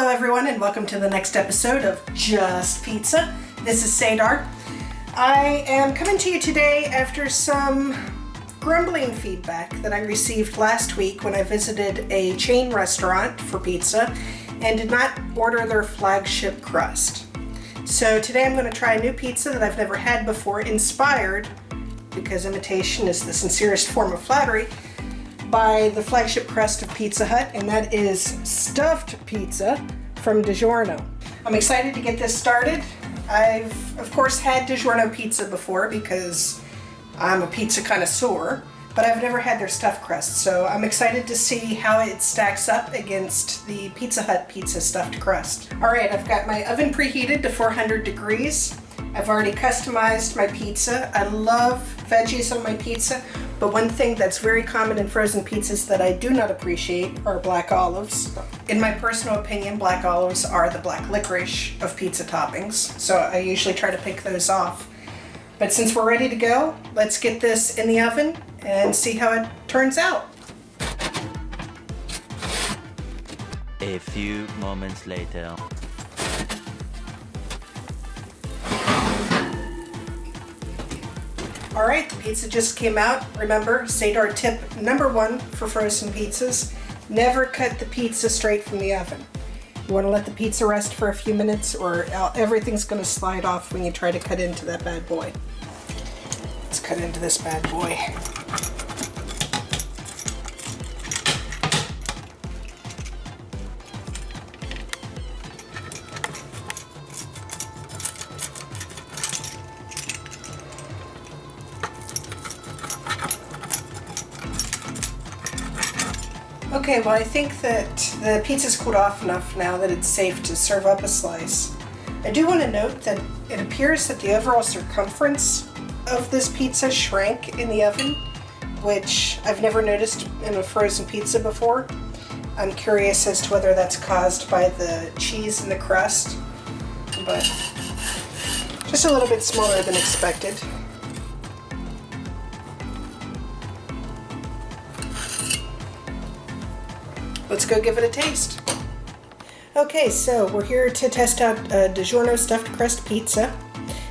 Hello everyone and welcome to the next episode of Just Pizza. This is Saydar. I am coming to you today after some grumbling feedback that I received last week when I visited a chain restaurant for pizza and did not order their flagship crust. So today I'm going to try a new pizza that I've never had before, inspired, because imitation is the sincerest form of flattery, by the flagship crust of Pizza Hut, and that is stuffed pizza from DiGiorno. I'm excited to get this started. I've, of course, had DiGiorno pizza before because I'm a pizza connoisseur, but I've never had their stuffed crust, so I'm excited to see how it stacks up against the Pizza Hut pizza stuffed crust. Alright, I've got my oven preheated to 400 degrees. I've already customized my pizza. I love veggies on my pizza, but one thing that's very common in frozen pizzas that I do not appreciate are black olives. In my personal opinion, black olives are the black licorice of pizza toppings, so I usually try to pick those off. But since we're ready to go, let's get this in the oven and see how it turns out. A few moments later. Alright, the pizza just came out. Remember, Saydar tip number one for frozen pizzas: never cut the pizza straight from the oven. You want to let the pizza rest for a few minutes or everything's going to slide off when you try to cut into that bad boy. Let's cut into this bad boy. Okay, well I think that the pizza's cooled off enough now that it's safe to serve up a slice. I do want to note that it appears that the overall circumference of this pizza shrank in the oven, which I've never noticed in a frozen pizza before. I'm curious as to whether that's caused by the cheese in the crust, but just a little bit smaller than expected. Let's go give it a taste. Okay, so we're here to test out DiGiorno stuffed crust pizza.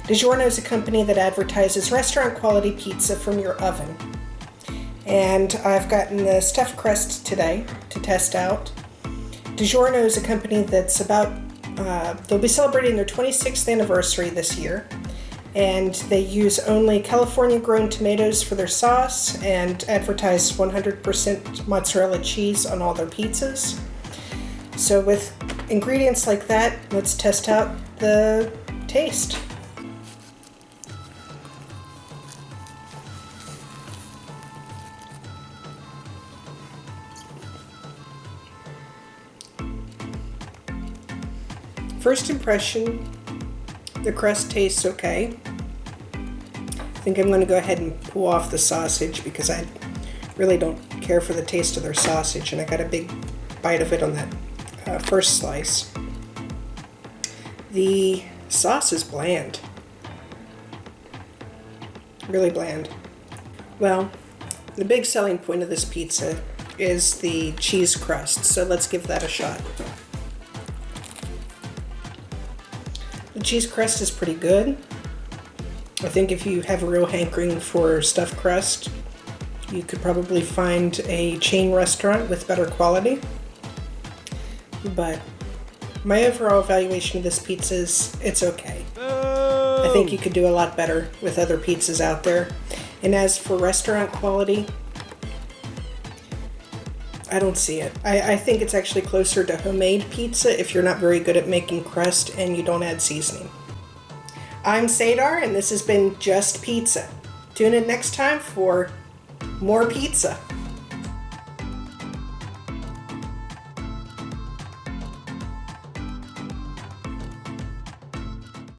DiGiorno is a company that advertises restaurant quality pizza from your oven. And I've gotten the stuffed crust today to test out. DiGiorno is a company that's they'll be celebrating their 26th anniversary this year. And they use only California grown tomatoes for their sauce and advertise 100% mozzarella cheese on all their pizzas. So with ingredients like that, let's test out the taste. First impression, the crust tastes okay. I think I'm going to go ahead and pull off the sausage because I really don't care for the taste of their sausage, and I got a big bite of it on that first slice. The sauce is bland. Really bland. Well, the big selling point of this pizza is the cheese crust, so let's give that a shot. The cheese crust is pretty good. I think if you have a real hankering for stuffed crust, you could probably find a chain restaurant with better quality. But my overall evaluation of this pizza is it's okay. I think you could do a lot better with other pizzas out there. And as for restaurant quality, I don't see it. I think it's actually closer to homemade pizza if you're not very good at making crust and you don't add seasoning. I'm Saydar, and this has been Just Pizza. Tune in next time for more pizza.